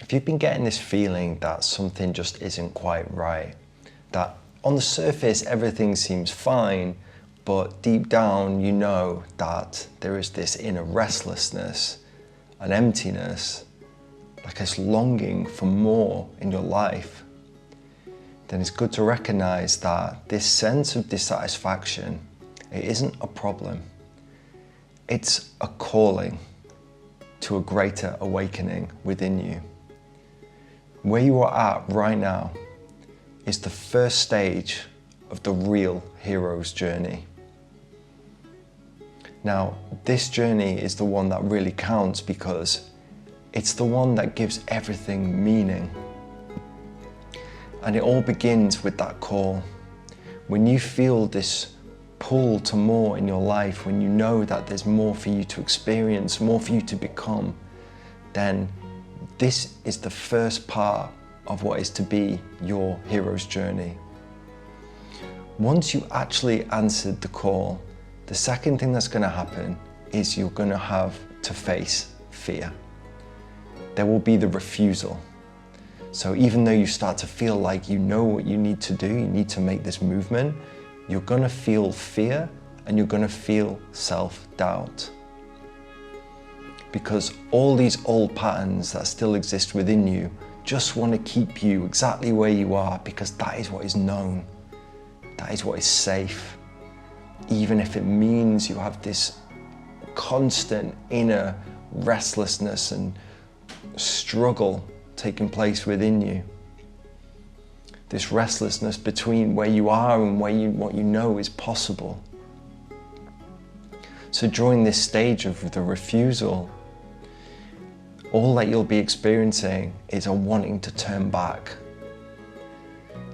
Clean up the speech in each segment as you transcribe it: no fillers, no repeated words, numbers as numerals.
If you've been getting this feeling that something just isn't quite right, that on the surface everything seems fine, but deep down you know that there is this inner restlessness, an emptiness, like this longing for more in your life, then it's good to recognize that this sense of dissatisfaction, it isn't a problem. It's a calling to a greater awakening within you. Where you are at right now is the first stage of the real hero's journey. Now, this journey is the one that really counts because it's the one that gives everything meaning. And it all begins with that call. When you feel this pull to more in your life, when you know that there's more for you to experience, more for you to become, then this is the first part of what is to be your hero's journey. Once you actually answered the call, the second thing that's going to happen is you're going to have to face fear. There will be the refusal. So even though you start to feel like you know what you need to do, you need to make this movement, you're going to feel fear and you're going to feel self-doubt. Because all these old patterns that still exist within you just want to keep you exactly where you are, because that is what is known. That is what is safe. Even if it means you have this constant inner restlessness and struggle taking place within you. This restlessness between where you are and what you know is possible. So during this stage of the refusal, all that you'll be experiencing is a wanting to turn back.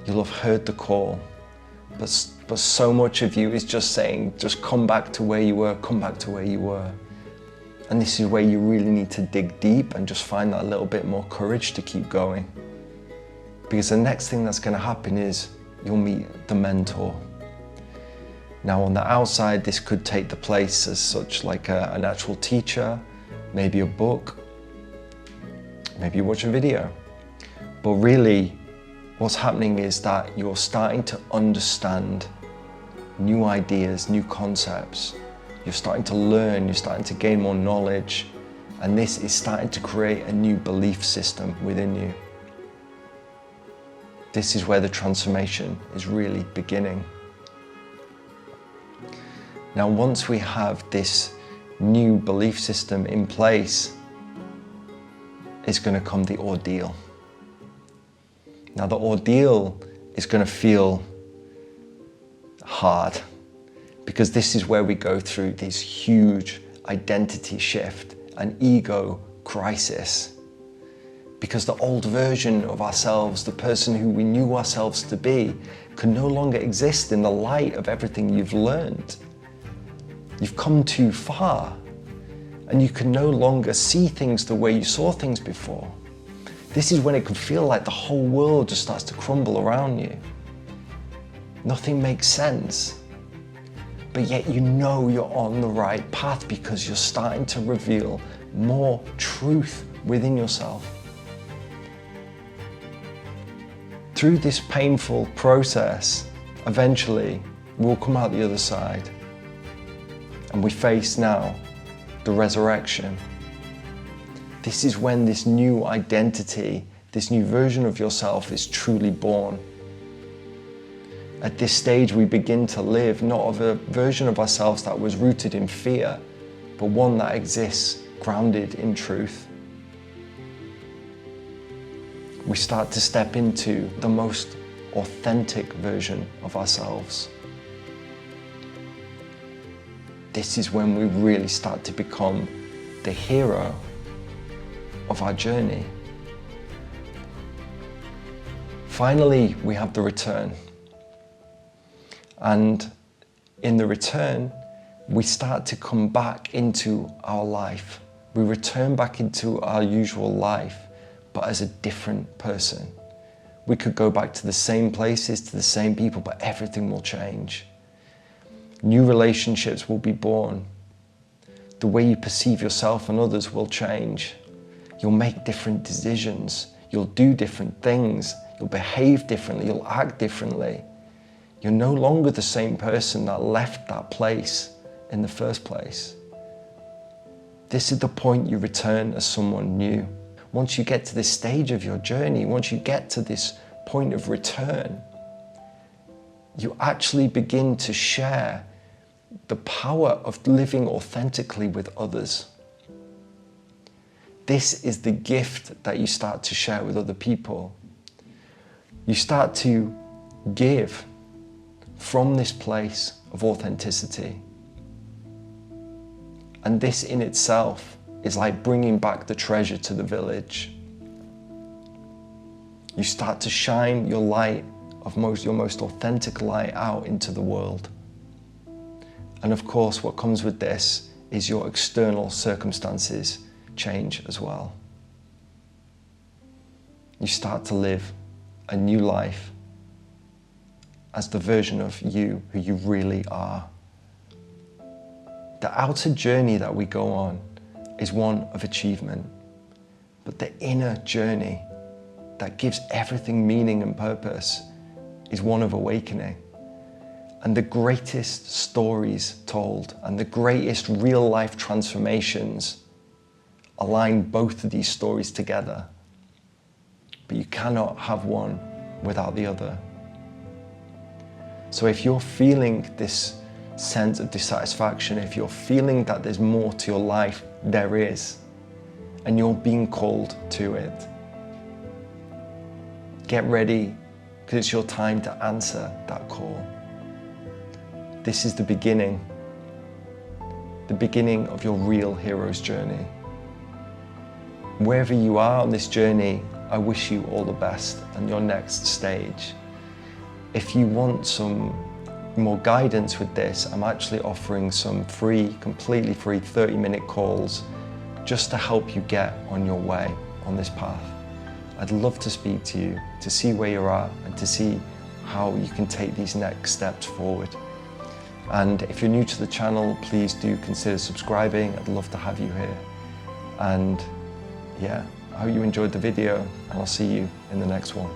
You'll have heard the call, but so much of you is just saying, just come back to where you were, come back to where you were. And this is where you really need to dig deep and just find that little bit more courage to keep going. Because the next thing that's going to happen is you'll meet the mentor. Now on the outside, this could take the place as such like an actual teacher, maybe a book, maybe you watch a video. But really, what's happening is that you're starting to understand new ideas, new concepts. You're starting to learn, you're starting to gain more knowledge, and this is starting to create a new belief system within you. This is where the transformation is really beginning. Now, once we have this new belief system in place, is going to come the ordeal. Now, the ordeal is going to feel hard, because this is where we go through this huge identity shift, an ego crisis. Because the old version of ourselves, the person who we knew ourselves to be, can no longer exist in the light of everything you've learned. You've come too far, and you can no longer see things the way you saw things before. This is when it can feel like the whole world just starts to crumble around you. Nothing makes sense. But yet you know you're on the right path because you're starting to reveal more truth within yourself. Through this painful process, eventually we'll come out the other side. And we face now the resurrection. This is when this new identity, this new version of yourself is truly born. At this stage, we begin to live not of a version of ourselves that was rooted in fear, but one that exists grounded in truth. We start to step into the most authentic version of ourselves. This is when we really start to become the hero of our journey. Finally, we have the return. And in the return, we start to come back into our life. We return back into our usual life, but as a different person. We could go back to the same places, to the same people, but everything will change. New relationships will be born. The way you perceive yourself and others will change. You'll make different decisions. You'll do different things. You'll behave differently. You'll act differently. You're no longer the same person that left that place in the first place. This is the point you return as someone new. Once you get to this stage of your journey, once you get to this point of return, you actually begin to share the power of living authentically with others. This is the gift that you start to share with other people. You start to give from this place of authenticity. And this in itself is like bringing back the treasure to the village. You start to shine your light of your most authentic light out into the world. And of course, what comes with this is your external circumstances change as well. You start to live a new life as the version of you who you really are. The outer journey that we go on is one of achievement, but the inner journey that gives everything meaning and purpose is one of awakening. And the greatest stories told and the greatest real life transformations align both of these stories together. But you cannot have one without the other. So if you're feeling this sense of dissatisfaction, if you're feeling that there's more to your life, there is, and you're being called to it. Get ready, because it's your time to answer that call. This is the beginning of your real hero's journey. Wherever you are on this journey, I wish you all the best on your next stage. If you want some more guidance with this, I'm actually offering some free, completely free 30-minute calls just to help you get on your way on this path. I'd love to speak to you, to see where you're at and to see how you can take these next steps forward. And if you're new to the channel, please do consider subscribing. I'd love to have you here. And yeah, I hope you enjoyed the video, and I'll see you in the next one.